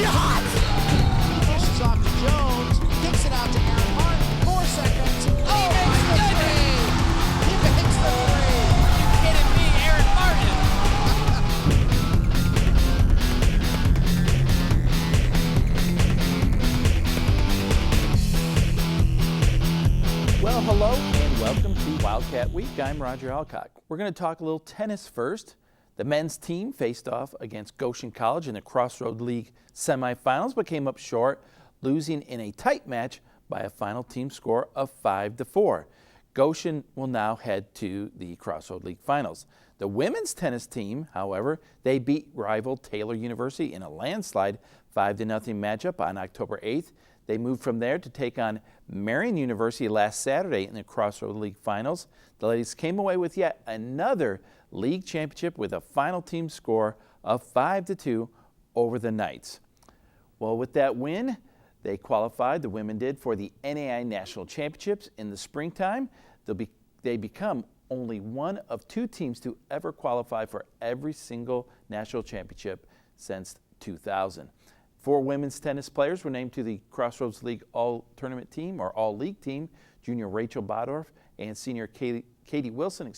shot! Dishes off to Jones, kicks it out to Aaron Hart, 4 seconds. Oh my goodness! He makes the three. Are you kidding me, Aaron Martin? Well, hello and welcome to Wildcat Week. I'm Roger Alcock. We're going to talk a little tennis first. The men's team faced off against Goshen College in the Crossroad League semifinals, but came up short, losing in a tight match by a final team score of 5-4. Goshen will now head to the Crossroad League finals. The women's tennis team, however, they beat rival Taylor University in a landslide 5-0 matchup on October 8th. They moved from there to take on Marian University last Saturday in the Crossroad League finals. The ladies came away with yet another league championship with a final team score of 5-2 over the Knights. Well, with that win, they qualified, the women did, for the NAI National Championships in the springtime. They become only one of 2 teams to ever qualify for every single national championship since 2000. 4 women's tennis players were named to the Crossroads League All-Tournament team, or All-League team. Junior Rachel Bodorf and senior Katie Wilson,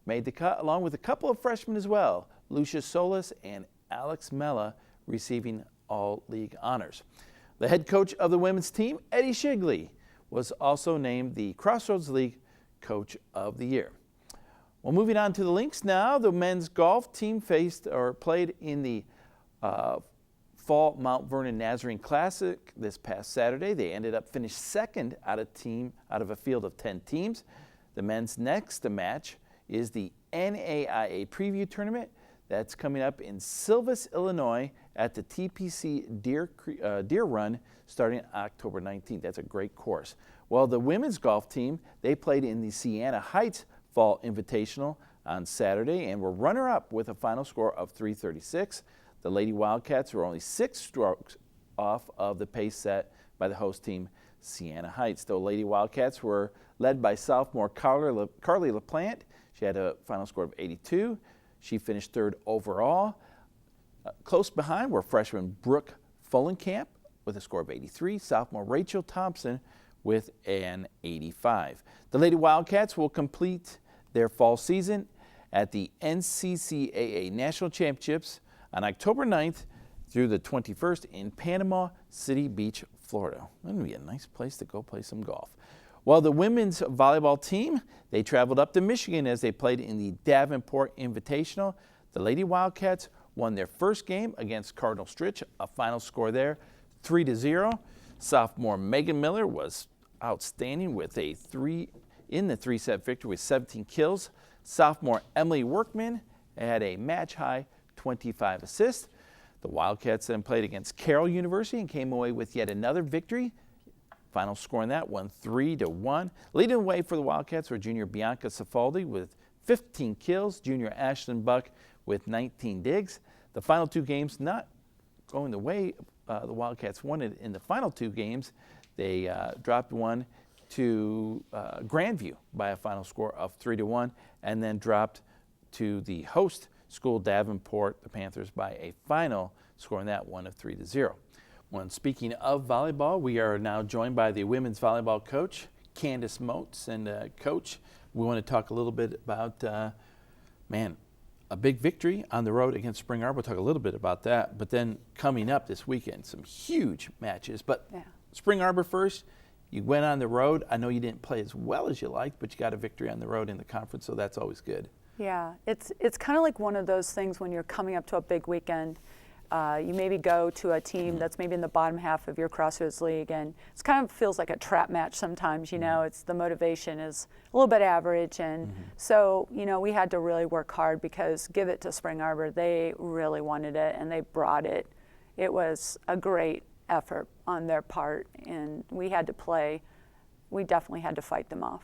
made the cut, along with a couple of freshmen as well, Lucia Solis and Alex Mella, receiving All-League honors. The head coach of the women's team, Eddie Shigley, was also named the Crossroads League Coach of the Year. Well, moving on to the links now, the men's golf team played in the Fall Mount Vernon Nazarene Classic this past Saturday. They ended up finished second out of a field of 10 teams. The men's next match is the NAIA Preview Tournament. That's coming up in Silvis, Illinois at the TPC Deer Run starting October 19th. That's a great course. Well, the women's golf team, they played in the Sienna Heights Fall Invitational on Saturday and were runner-up with a final score of 336. The Lady Wildcats were only 6 strokes off of the pace set by the host team, Sienna Heights. The Lady Wildcats were led by sophomore Carly LaPlante. She had a final score of 82. She finished 3rd overall. Close behind were freshman Brooke Folenkamp with a score of 83, sophomore Rachel Thompson with an 85. The Lady Wildcats will complete their fall season at the NCCAA National Championships on October 9th through the 21st in Panama City Beach, Florida. That would be a nice place to go play some golf. Well, the women's volleyball team, they traveled up to Michigan as they played in the Davenport Invitational. The Lady Wildcats won their first game against Cardinal Stritch, a final score there, 3-0. Sophomore Megan Miller was outstanding with a 3-set victory with 17 kills. Sophomore Emily Workman had a match-high 25 assists. The Wildcats then played against Carroll University and came away with yet another victory. Final score in that one, 3-1. Leading the way for the Wildcats were junior Bianca Cifaldi with 15 kills, junior Ashlyn Buck with 19 digs. The final 2 games not going the way the Wildcats wanted in the final 2 games. They dropped one to Grandview by a final score of 3-1, and then dropped to the host school Davenport, the Panthers, by a final score in that one of 3-0. When speaking of volleyball, we are now joined by the women's volleyball coach, Candace Moats. And Coach, we want to talk a little bit about, a big victory on the road against Spring Arbor. We'll talk a little bit about that. But then coming up this weekend, some huge matches. But Spring Arbor first, you went on the road. I know you didn't play as well as you liked, but you got a victory on the road in the conference, so that's always good. Yeah, it's kind of like one of those things when you're coming up to a big weekend. You maybe go to a team that's maybe in the bottom half of your Crossroads League, and it kind of feels like a trap match sometimes. It's the motivation is a little bit average, and so we had to really work hard because give it to Spring Arbor, they really wanted it and they brought it. It was a great effort on their part, and we definitely had to fight them off.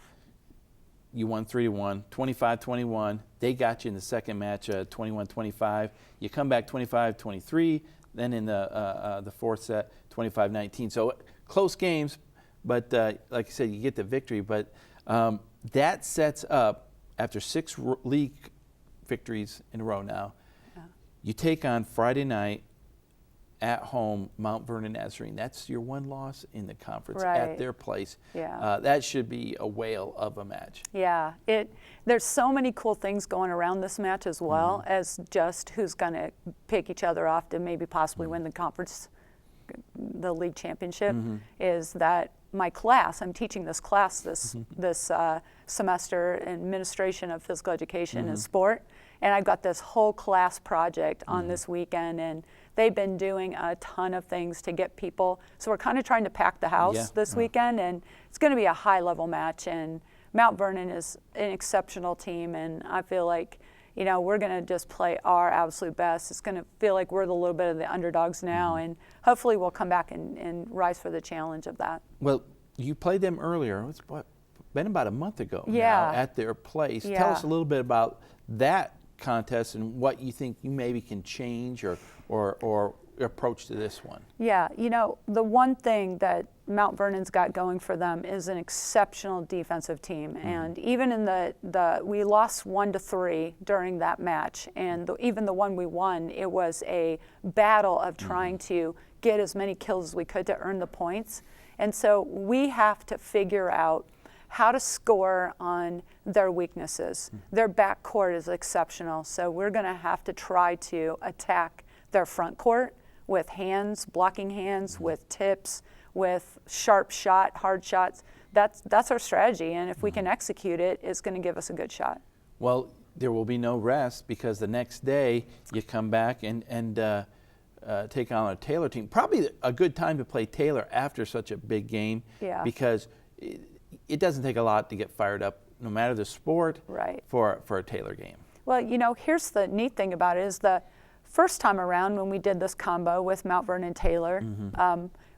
You won 3-1, 25-21. They got you in the second match, 21-25. You come back 25-23. Then in the fourth set, 25-19. So close games, but like I said, you get the victory. But that sets up, after 6 league victories in a row now, you take on Friday night at home, Mount Vernon Nazarene. That's your one loss in the conference Right. at their place. Yeah. That should be a whale of a match. Yeah, there's so many cool things going around this match as well as just who's going to pick each other off to maybe possibly win the conference, the league championship. Is that my class? I'm teaching this class this semester in administration of physical education and sport, and I've got this whole class project on this weekend, and they've been doing a ton of things to get people. So we're kind of trying to pack the house this weekend, and it's going to be a high-level match. And Mount Vernon is an exceptional team, and I feel like, you know, we're going to just play our absolute best. It's going to feel like we're the little bit of the underdogs now, and hopefully we'll come back and rise for the challenge of that. Well, you played them earlier. It's been about a month ago Yeah. now at their place. Yeah. Tell us a little bit about that contest and what you think you maybe can change or approach to this one. Yeah, you know, the one thing that Mount Vernon's got going for them is an exceptional defensive team. And even in we lost 1-3 during that match, and even the one we won, it was a battle of trying to get as many kills as we could to earn the points. And so we have to figure out how to score on their weaknesses. Their backcourt is exceptional, so we're going to have to try to attack their front court with hands, blocking hands, with tips, with sharp shot, hard shots. That's our strategy, and if we can execute it, it's going to give us a good shot. Well, there will be no rest because the next day you come back and take on a Taylor team. Probably a good time to play Taylor after such a big game, because it doesn't take a lot to get fired up, no matter the sport, for a Taylor game. Well, you know, here's the neat thing about it is the first time around when we did this combo with Mount Vernon Taylor,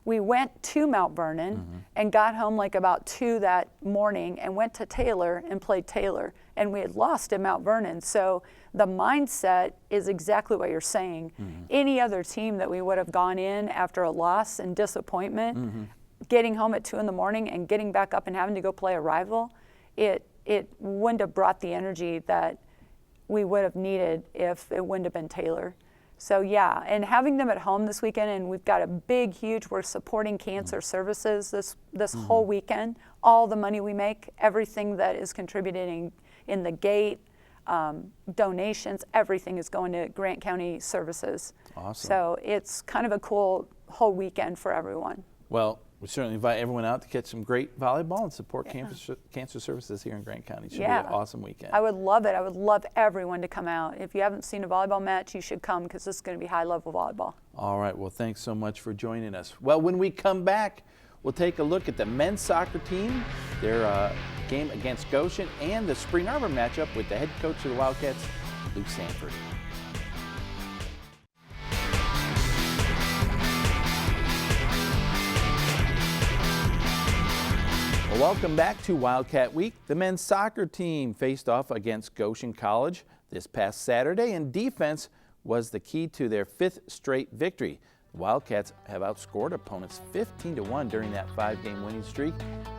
we went to Mount Vernon and got home like about 2 that morning and went to Taylor and played Taylor. And we had lost at Mount Vernon. So the mindset is exactly what you're saying. Any other team that we would have gone in after a loss and disappointment, getting home at 2 in the morning and getting back up and having to go play a rival, it wouldn't have brought the energy that we would have needed if it wouldn't have been Taylor. So yeah, and having them at home this weekend, and we've got a we're supporting cancer services this whole weekend. All the money we make, everything that is contributed in the gate, donations, everything is going to Grant County Services. Awesome. So it's kind of a cool whole weekend for everyone. Well, we certainly invite everyone out to catch some great volleyball and support cancer services here in Grant County. It should be an awesome weekend. I would love it. I would love everyone to come out. If you haven't seen a volleyball match, you should come because this is going to be high-level volleyball. All right. Well, thanks so much for joining us. Well, when we come back, we'll take a look at the men's soccer team, their game against Goshen, and the Spring Arbor matchup with the head coach of the Wildcats, Luke Sanford. Welcome back to Wildcat Week. The men's soccer team faced off against Goshen College this past Saturday, and defense was the key to their 5th straight victory. The Wildcats have outscored opponents 15-1 during that 5-game winning streak,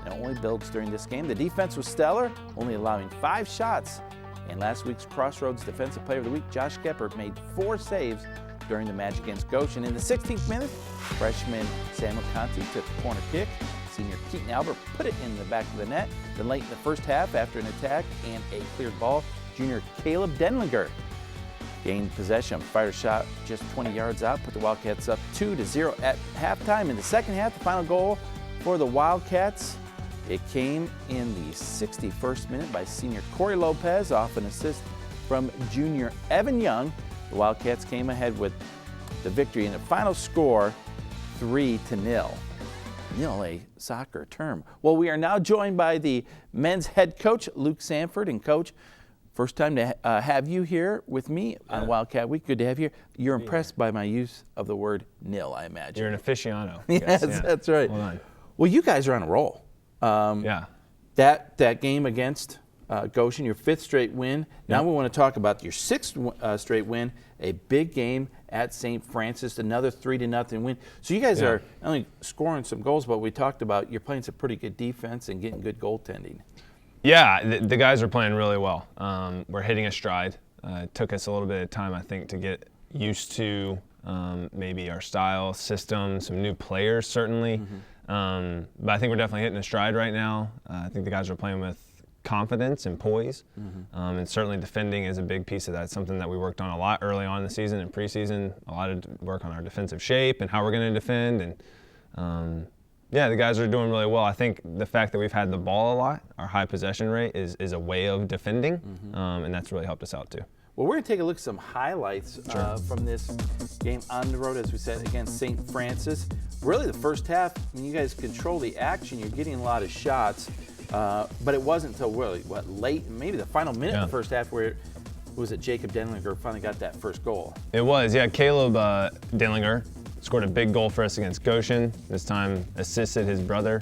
and it only builds during this game. The defense was stellar, only allowing 5 shots. And last week's Crossroads Defensive Player of the Week, Josh Gepper, made 4 saves during the match against Goshen. In the 16th minute, freshman Samuel Conti took a corner kick. Senior Keaton Albert put it in the back of the net. Then late in the first half, after an attack and a cleared ball, junior Caleb Denlinger gained possession, fired a shot just 20 yards out, put the Wildcats up 2-0 at halftime. In the second half, the final goal for the Wildcats, it came in the 61st minute by senior Corey Lopez off an assist from junior Evan Young. The Wildcats came ahead with the victory in the final score 3-0. A soccer term. Well, we are now joined by the men's head coach, Luke Sanford. And Coach, first time to have you here with me on Wildcat Week. Good to have you here. You're impressed by my use of the word nil, I imagine. You're an aficionado. Yes, that's right. Hold on. Well, you guys are on a roll. That game against Goshen, your 5th straight win. Now we want to talk about your 6th straight win, a big game at St. Francis, another 3-0 win. So you guys are not only scoring some goals, but we talked about you're playing some pretty good defense and getting good goaltending. Yeah, the guys are playing really well. We're hitting a stride. It took us a little bit of time, I think, to get used to maybe our style, system, some new players certainly. But I think we're definitely hitting a stride right now. I think the guys are playing with confidence and poise, and certainly defending is a big piece of that. It's something that we worked on a lot early on in the season and preseason. A lot of work on our defensive shape and how we're going to defend, and yeah, the guys are doing really well. I think the fact that we've had the ball a lot, our high possession rate, is a way of defending, and that's really helped us out too. Well, we're going to take a look at some highlights from this game on the road, as we said, against St. Francis. Really, the first half, I mean, you guys control the action. You're getting a lot of shots, but it wasn't until really, late, maybe the final minute of the first half where Jacob Denlinger finally got that first goal. It was, yeah. Caleb Denlinger scored a big goal for us against Goshen. This time assisted his brother.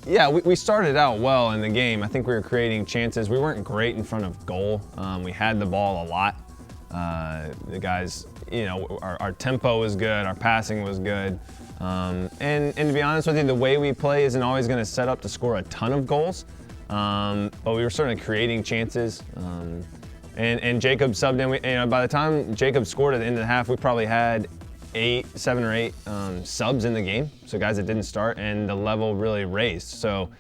Yeah, we started out well in the game. I think we were creating chances. We weren't great in front of goal. We had the ball a lot. The guys, you know, our tempo was good, our passing was good. And to be honest with you, the way we play isn't always going to set up to score a ton of goals. But we were certainly creating chances. And Jacob subbed in. By the time Jacob scored at the end of the half, we probably had 7 or 8 subs in the game, so guys that didn't start, and the level really raised. So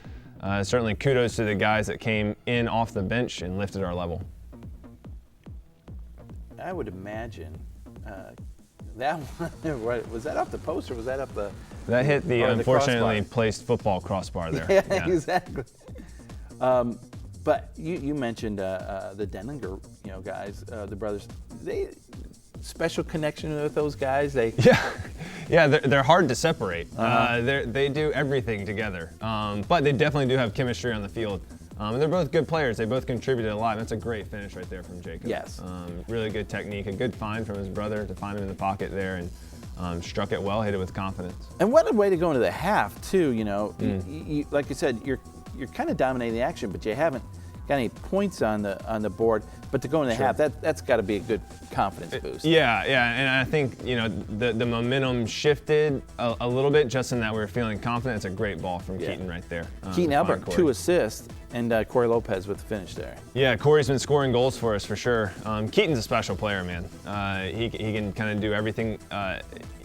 certainly kudos to the guys that came in off the bench and lifted our level. I would imagine that one, was that up the post or was that up the? That hit the unfortunately crossbar? Placed football crossbar there. Yeah, exactly. But you mentioned the Denlinger, guys, the brothers. Special connection with those guys. They're hard to separate. They do everything together, but they definitely do have chemistry on the field. And they're both good players. They both contributed a lot. And that's a great finish right there from Jacob. Yes. Really good technique, a good find from his brother to find him in the pocket there, and struck it well, hit it with confidence. And what a way to go into the half too. You, like you said, you're kind of dominating the action, but you haven't got any points on the board. But to go into the half, that's got to be a good confidence boost. Yeah, and I think the momentum shifted a little bit just in that we were feeling confident. It's a great ball from Keaton right there. Keaton Albert, 2 assists, and Corey Lopez with the finish there. Yeah, Corey's been scoring goals for us for sure. Keaton's a special player, man. He can kind of do everything.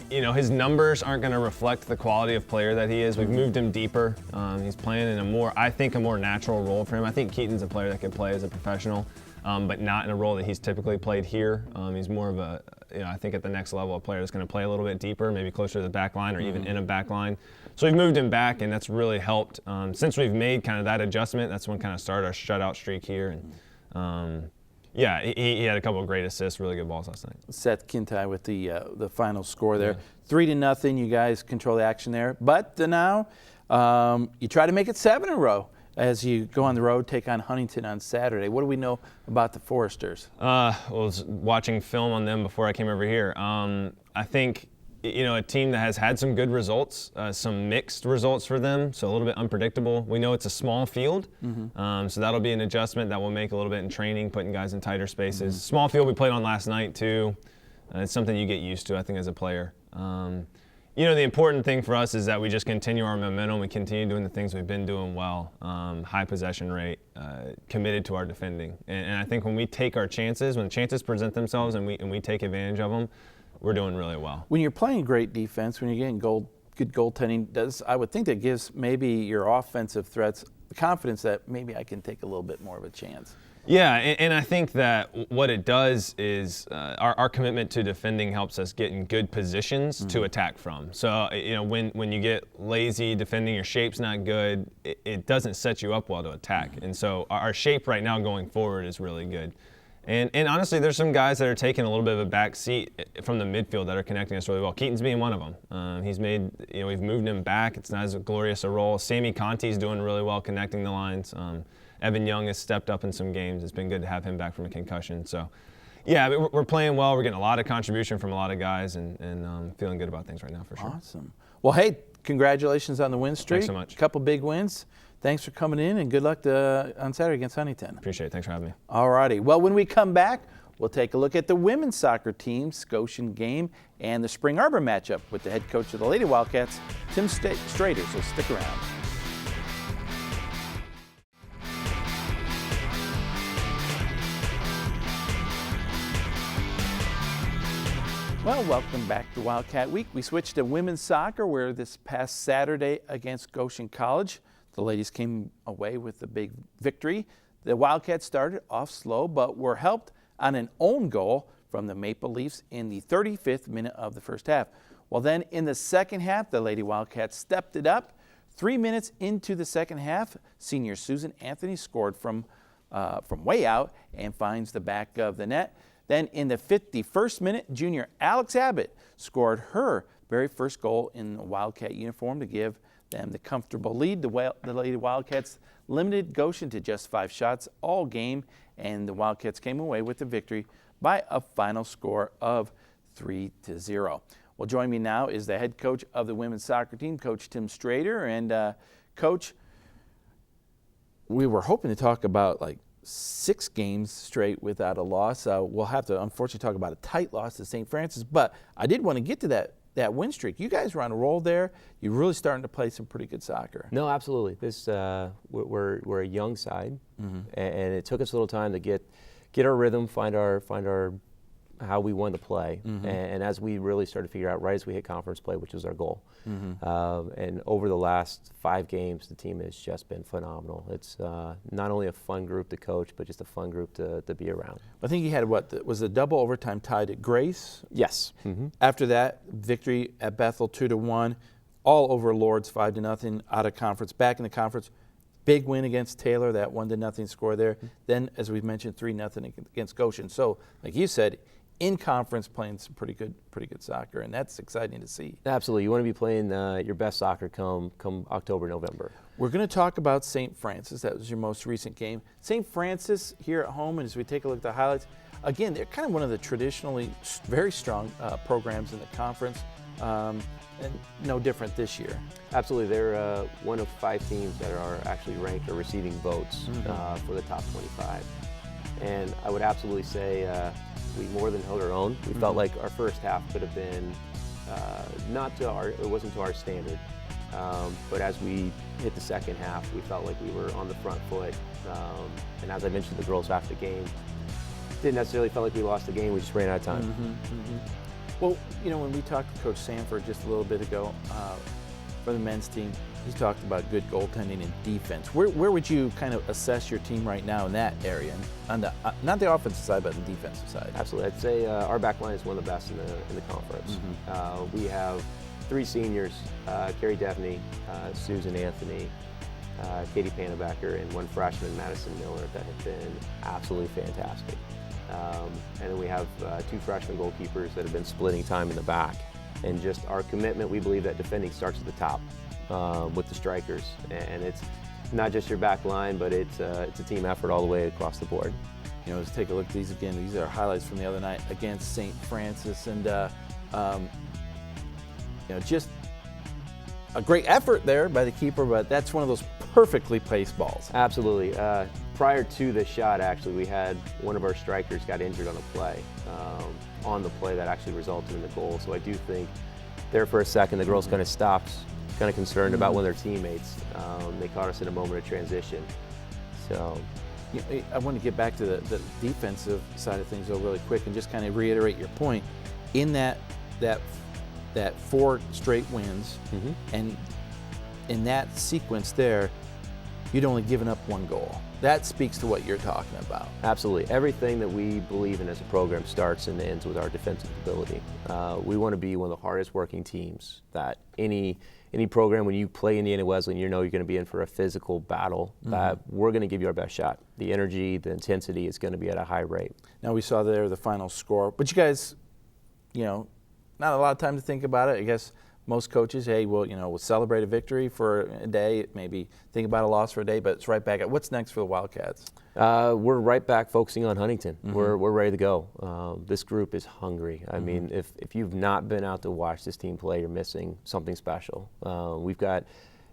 His numbers aren't going to reflect the quality of player that he is. We've moved him deeper. He's playing in a more natural role for him. I think Keaton's a player that can play as a professional, but not in a role that he's typically played here. He's more of a, I think at the next level, a player that's going to play a little bit deeper, maybe closer to the back line or even in a back line. So we've moved him back, and that's really helped. Since we've made kind of that adjustment, that's when kind of started our shutout streak here. And yeah, he had a couple of great assists, really good balls last night. Seth Kintai with the final score there. 3-0, you guys control the action there. But now you try to make it 7 in a row as you go on the road, take on Huntington on Saturday. What do we know about the Foresters? I was watching film on them before I came over here. I think a team that has had some good results, some mixed results for them, so a little bit unpredictable. We know it's a small field, so that'll be an adjustment that we'll make a little bit in training, putting guys in tighter spaces. Small field we played on last night too. It's something you get used to, I think, as a player. The important thing for us is that we just continue our momentum. We continue doing the things we've been doing well. High possession rate, committed to our defending. And I think when we take our chances, when the chances present themselves and we take advantage of them, we're doing really well. When you're playing great defense, when you're getting good goaltending, I would think that gives maybe your offensive threats the confidence that maybe I can take a little bit more of a chance. Yeah, and I think that what it does is our commitment to defending helps us get in good positions to attack from. So, when you get lazy defending, your shape's not good, it doesn't set you up well to attack. And so our shape right now going forward is really good. And honestly, there's some guys that are taking a little bit of a back seat from the midfield that are connecting us really well. Keaton's being one of them. He's made, we've moved him back. It's not as glorious a role. Sammy Conti's doing really well connecting the lines. Evan Young has stepped up in some games. It's been good to have him back from a concussion. So, yeah, we're playing well. We're getting a lot of contribution from a lot of guys and feeling good about things right now for sure. Awesome. Well, hey, congratulations on the win streak. Thanks so much. A couple big wins. Thanks for coming in, and good luck on Saturday against Huntington. Appreciate it. Thanks for having me. All righty. Well, when we come back, we'll take a look at the women's soccer team's Goshen game and the Spring Arbor matchup with the head coach of the Lady Wildcats, Tim Strader. So stick around. Well, welcome back to Wildcat Week. We switched to women's soccer, where this past Saturday against Goshen College, the ladies came away with a big victory. The Wildcats started off slow, but were helped on an own goal from the Maple Leafs in the 35th minute of the first half. Well, then in the second half, the Lady Wildcats stepped it up. 3 minutes into the second half, senior Susan Anthony scored from way out and finds the back of the net. Then in the 51st minute, junior Alex Abbott scored her very first goal in the Wildcat uniform to give them the comfortable lead. The Lady Wildcats limited Goshen to just 5 shots all game, and the Wildcats came away with the victory by a final score of 3-0. Well, joining me now is the head coach of the women's soccer team, Coach Tim Strader. And Coach, we were hoping to talk about like 6 games straight without a loss. We'll have to unfortunately talk about a tight loss to St. Francis, but I did want to get to that win streak. You guys were on a roll there. You're really starting to play some pretty good soccer. No, absolutely. This we're a young side, and it took us a little time to get our rhythm, find our how we wanted to play, and as we really started to figure out right as we hit conference play, which was our goal. And over the last 5 games, the team has just been phenomenal. It's not only a fun group to coach, but just a fun group to be around. I think you had was a double overtime tied at Grace? Yes. After that, victory at Bethel 2-1, all over Lords 5-0, out of conference, back in the conference. Big win against Taylor, that 1-0 score there. Then, as we've mentioned, 3-0 against Goshen. So, like you said, in conference playing some pretty good soccer, and that's exciting to see. Absolutely. You want to be playing your best soccer come October, November. We're going to talk about St. Francis. That was your most recent game. St. Francis here at home, and as we take a look at the highlights, again, they're kind of one of the traditionally very strong programs in the conference, and no different this year. Absolutely. They're one of 5 teams that are actually ranked or receiving votes for the top 25. And I would absolutely say we more than held our own. We felt like our first half could have been it wasn't to our standard. But as we hit the second half, we felt like we were on the front foot. And as I mentioned to the girls after the game, didn't necessarily feel like we lost the game, we just ran out of time. Well, you know, when we talked to Coach Sanford just a little bit ago for the men's team, he talked about good goaltending and defense. Where would you kind of assess your team right now in that area, on the not the offensive side, but the defensive side? Absolutely. I'd say our back line is one of the best in the conference. We have 3 seniors, Carrie Devney, Susan Anthony, Katie Panabacker, and 1 freshman, Madison Miller, that have been absolutely fantastic. And then we have 2 freshman goalkeepers that have been splitting time in the back. And just our commitment, we believe that defending starts at the top with the strikers. And it's not just your back line, but it's a team effort all the way across the board. You know, let's take a look at these again. These are highlights from the other night against St. Francis. And, you know, just a great effort there by the keeper, but that's one of those perfectly placed balls. Absolutely. Prior to the shot, actually, we had one of our strikers got injured on a play, that actually resulted in the goal. So I do think there for a second, the girls kind of stopped, kind of concerned about one of their teammates. They caught us in a moment of transition. So I want to get back to the defensive side of things though really quick and just kind of reiterate your point. In that 4 straight wins, and in that sequence there, you'd only given up 1 goal. That speaks to what you're talking about. Absolutely. Everything that we believe in as a program starts and ends with our defensive ability. We want to be one of the hardest working teams that any program, when you play Indiana Wesleyan, you know you're going to be in for a physical battle, that we're going to give you our best shot. The energy, the intensity is going to be at a high rate. Now we saw there the final score, but you guys, you know, not a lot of time to think about it. I guess most coaches, hey, we'll celebrate a victory for a day, maybe think about a loss for a day, but it's right back at what's next for the Wildcats? We're right back focusing on Huntington. We're ready to go. This group is hungry. I mean, if you've not been out to watch this team play, you're missing something special. We've got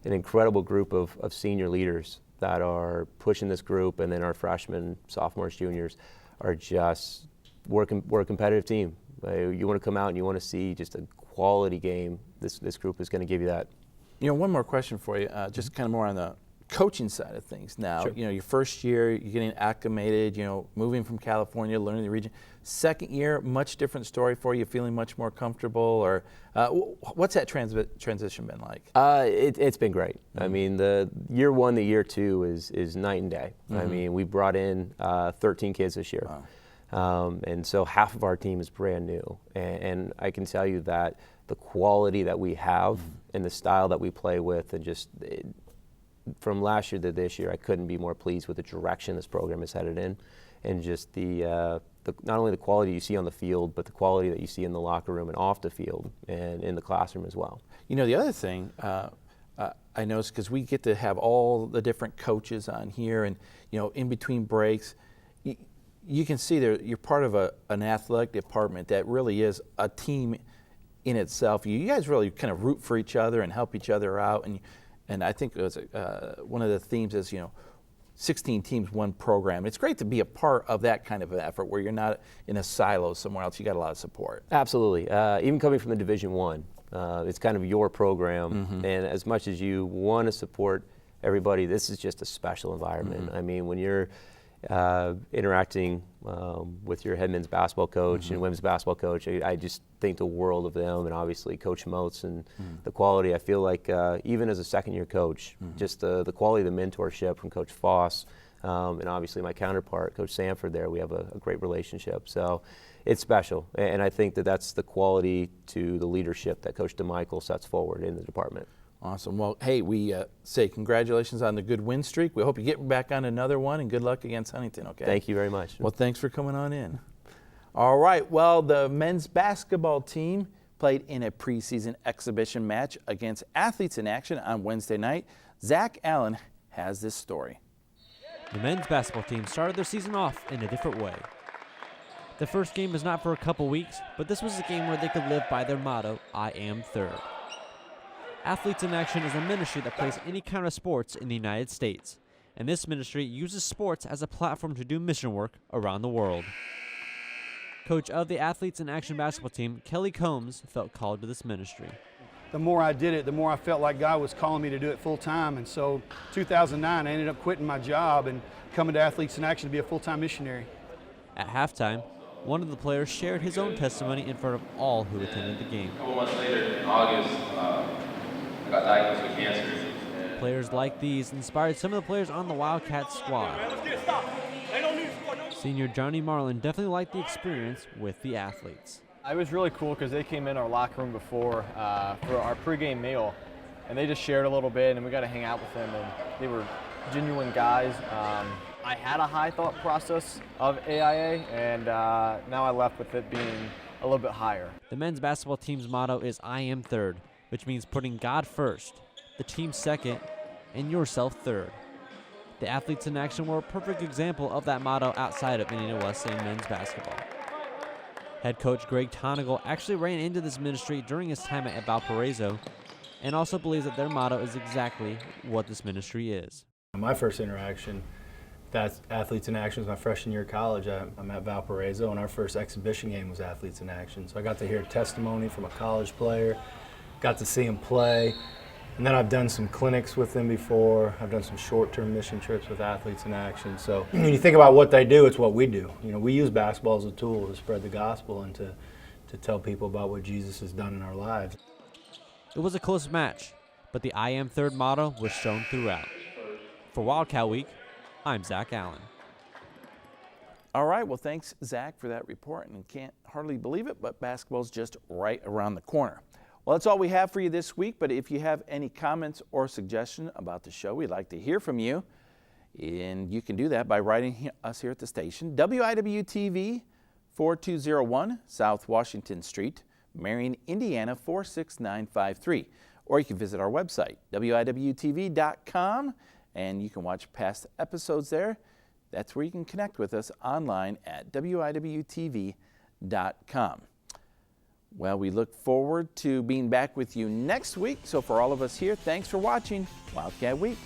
an incredible group of senior leaders that are pushing this group, and then our freshmen, sophomores, juniors are just, we're a competitive team. You want to come out and you want to see just a quality game. This group is going to give you that. You know, one more question for you, just kind of more on the coaching side of things now. Sure. You know, your first year, you're getting acclimated, you know, moving from California, learning the region. Second year, much different story for you, feeling much more comfortable, or what's that transition been like? It's been great. I mean, the year 1 to year 2 is night and day. I mean, we brought in 13 kids this year. Wow. And so half of our team is brand new. And I can tell you that the quality that we have and the style that we play with, and just from last year to this year, I couldn't be more pleased with the direction this program is headed in, and just the not only the quality you see on the field, but the quality that you see in the locker room and off the field and in the classroom as well. You know, the other thing I noticed, because we get to have all the different coaches on here, and, you know, in between breaks, you can see there you're part of an athletic department that really is a team in itself. You guys really kind of root for each other and help each other out, and I think it was one of the themes is, you know, 16 teams, one program. It's great to be a part of that kind of an effort where you're not in a silo somewhere else. You got a lot of support. Absolutely. Even coming from the Division I, it's kind of your program, and as much as you want to support everybody, this is just a special environment. I mean, when you're interacting with your head men's basketball coach and women's basketball coach, I just think the world of them, and obviously Coach Moats and the quality. I feel like even as a second-year coach, just the quality of the mentorship from Coach Foss, and obviously my counterpart, Coach Sanford there, we have a great relationship. So it's special, and I think that that's the quality to the leadership that Coach DeMichael sets forward in the department. Awesome. Well, hey, we say congratulations on the good win streak. We hope you get back on another one, and good luck against Huntington, okay? Thank you very much. Well, thanks for coming on in. All right. Well, the men's basketball team played in a preseason exhibition match against Athletes in Action on Wednesday night. Zach Allen has this story. The men's basketball team started their season off in a different way. The first game was not for a couple weeks, but this was a game where they could live by their motto, I am third. Athletes in Action is a ministry that plays any kind of sports in the United States, and this ministry uses sports as a platform to do mission work around the world. Coach of the Athletes in Action basketball team, Kelly Combs, felt called to this ministry. The more I did it, the more I felt like God was calling me to do it full time, and so 2009 I ended up quitting my job and coming to Athletes in Action to be a full-time missionary. At halftime, one of the players shared his own testimony in front of all who attended the game. A couple months later, in August, I got diagnosed with cancer. Players like these inspired some of the players on the Wildcat squad. Senior Johnny Marlin definitely liked the experience with the athletes. It was really cool because they came in our locker room before for our pregame meal, and they just shared a little bit, and we got to hang out with them, and they were genuine guys. I had a high thought process of AIA, and now I left with it being a little bit higher. The men's basketball team's motto is I am third, which means putting God first, the team second, and yourself third. The Athletes in Action were a perfect example of that motto outside of Indiana Wesleyan men's basketball. Head coach Greg Tonigal actually ran into this ministry during his time at Valparaiso, and also believes that their motto is exactly what this ministry is. My first interaction with Athletes in Action was my freshman year of college. I'm at Valparaiso, and our first exhibition game was Athletes in Action. So I got to hear testimony from a college player, got to see him play, and then I've done some clinics with them before. I've done some short-term mission trips with Athletes in Action. So when you think about what they do, it's what we do. You know, we use basketball as a tool to spread the gospel and to tell people about what Jesus has done in our lives. It was a close match, but the I am third motto was shown throughout. For Wildcat Week, I'm Zach Allen. All right, well, thanks, Zach, for that report. And can't hardly believe it, but basketball's just right around the corner. Well, that's all we have for you this week, but if you have any comments or suggestions about the show, we'd like to hear from you. And you can do that by writing us here at the station, WIWTV 4201 South Washington Street, Marion, Indiana 46953. Or you can visit our website, WIWTV.com, and you can watch past episodes there. That's where you can connect with us online at WIWTV.com. Well, we look forward to being back with you next week. So for all of us here, thanks for watching Wildcat Week.